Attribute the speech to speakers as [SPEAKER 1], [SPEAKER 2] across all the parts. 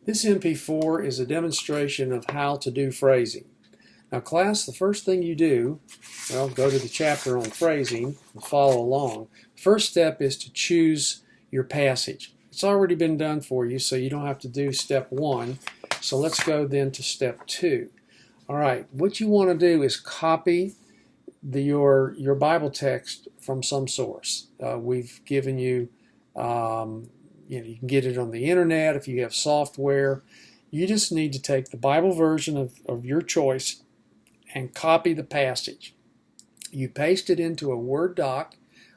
[SPEAKER 1] This MP4 is a demonstration of how to do phrasing. Now class, the first thing you do, well, go to the chapter on phrasing and follow along. First step is to choose your passage. It's already been done for you, so you don't have to do step one. So let's go then to step two. All right, what you want to do is copy your Bible text from some source. We've given you, you can get it on the internet if you have software. You just need to take the Bible version of your choice and copy the passage. You paste it into a Word doc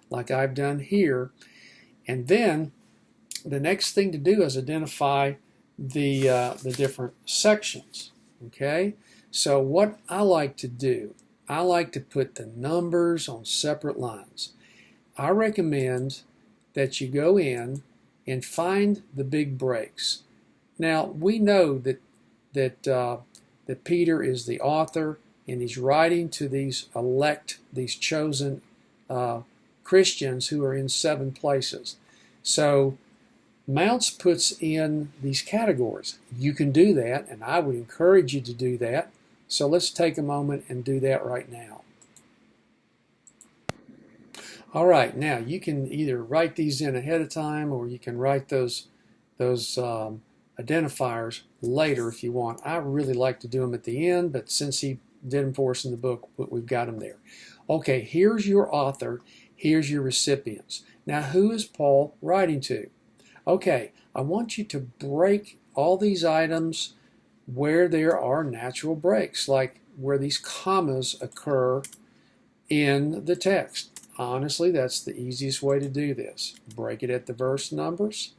[SPEAKER 1] like I've done here, and then the next thing to do is identify the different sections. Okay, so what I like to do, I like to put the numbers on separate lines. I recommend that you go in and find the big breaks. Now we know that Peter is the author, and he's writing to these elect, these chosen Christians who are in 7 places. So Mounce puts in these categories. You can do that, and I would encourage you to do that. So let's take a moment and do that right now. All right, now you can either write these in ahead of time, or you can write those identifiers later if you want. I really like to do them at the end, but since he did them for us in the book, we've got them there. Okay, here's your author, here's your recipients. Now, who is Paul writing to? Okay, I want you to break all these items where there are natural breaks, like where these commas occur in the text. Honestly, that's the easiest way to do this. Break it at the verse numbers.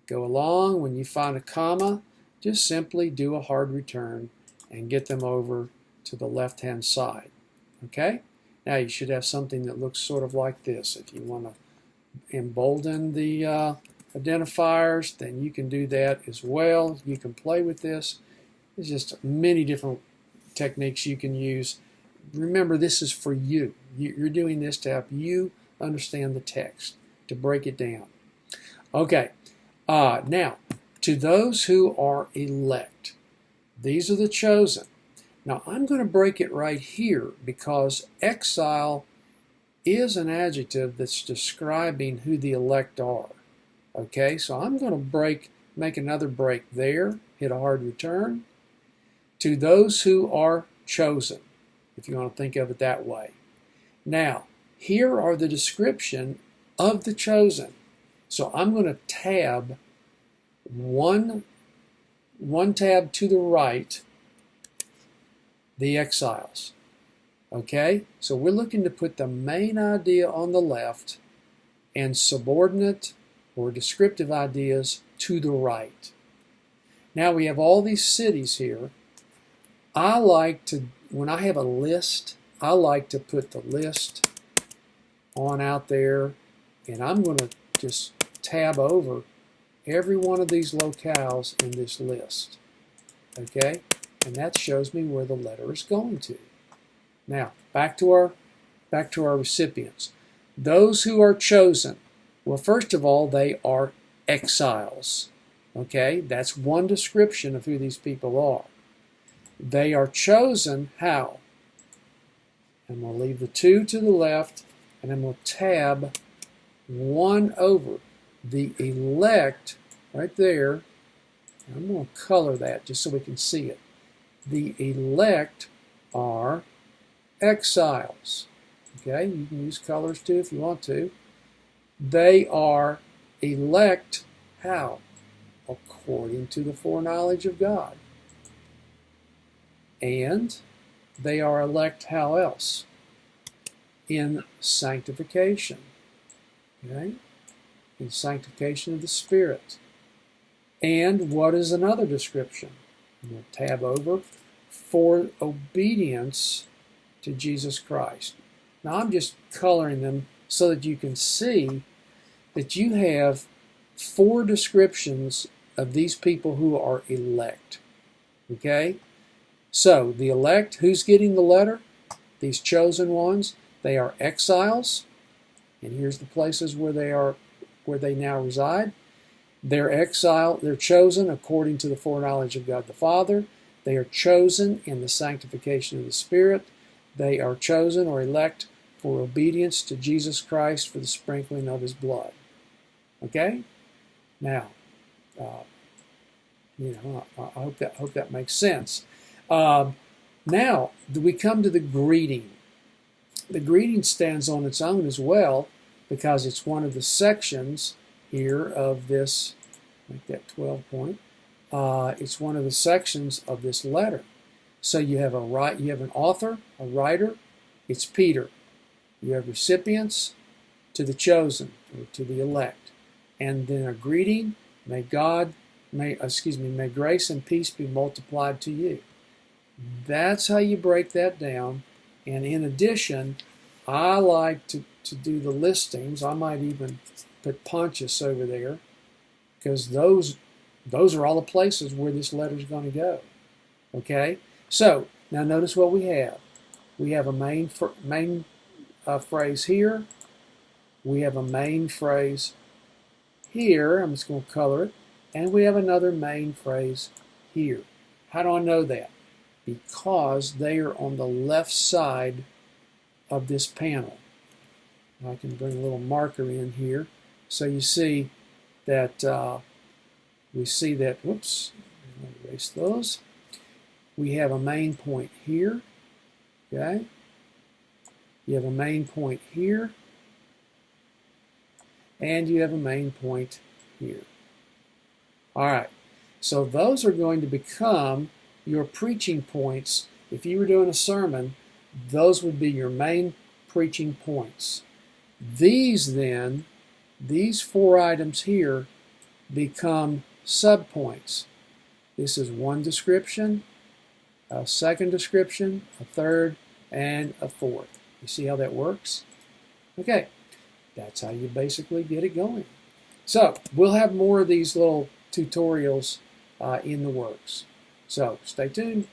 [SPEAKER 1] Go along. When you find a comma, just simply do a hard return and get them over to the left-hand side. Okay? Now you should have something that looks sort of like this. If you want to embolden the identifiers, then you can do that as well. You can play with this. There's just many different techniques you can use. Remember, this is for you. You're doing this to help you understand the text, to break it down. Okay, now, to those who are elect, these are the chosen. Now, I'm going to break it right here because exile is an adjective that's describing who the elect are. Okay, so I'm going to make another break there, hit a hard return. To those who are chosen, if you want to think of it that way. Now, here are the description of the chosen. So I'm going to tab one tab to the right, the exiles. Okay, so we're looking to put the main idea on the left and subordinate or descriptive ideas to the right. Now we have all these cities here. I like to, when I have a list, I like to put the list on out there, and I'm going to just tab over every one of these locales in this list. Okay, and that shows me where the letter is going to. Now back to our recipients. Those who are chosen. Well, first of all, they are exiles. Okay, that's one description of who these people are. They are chosen how? And we'll leave the 2 to the left, and then we'll tab 1 over. The elect, right there, I'm going to color that just so we can see it. The elect are exiles. Okay, you can use colors too if you want to. They are elect how? According to the foreknowledge of God. And they are elect how else? In sanctification. Okay? In sanctification of the Spirit. And what is another description? I'm going to tab over for obedience to Jesus Christ. Now I'm just coloring them so that you can see that you have 4 descriptions of these people who are elect. Okay? So, the elect, who's getting the letter? These chosen ones. They are exiles. And here's the places where they now reside. They're chosen according to the foreknowledge of God the Father. They are chosen in the sanctification of the Spirit. They are chosen or elect for obedience to Jesus Christ for the sprinkling of his blood. Okay? Now, I hope that makes sense. Now, we come to the greeting. The greeting stands on its own as well because it's one of the sections here of this, make that 12 point. It's one of the sections of this letter. So you have an author, a writer, it's Peter. You have recipients, to the chosen, or to the elect. And then a greeting, may grace and peace be multiplied to you. That's how you break that down. And in addition, I like to do the listings. I might even put Pontius over there because those are all the places where this letter is going to go. Okay? So, now notice what we have. We have a main phrase here. We have a main phrase here. I'm just going to color it. And we have another main phrase here. How do I know that? Because they are on the left side of this panel. I can bring a little marker in here. So you see that, whoops, erase those. We have a main point here, okay? You have a main point here, and you have a main point here. All right, so those are going to become your preaching points. If you were doing a sermon, those would be your main preaching points. These four items here become subpoints. This is one description, a second description, a third, and a fourth. You see how that works? Okay, that's how you basically get it going. So we'll have more of these little tutorials in the works. So stay tuned.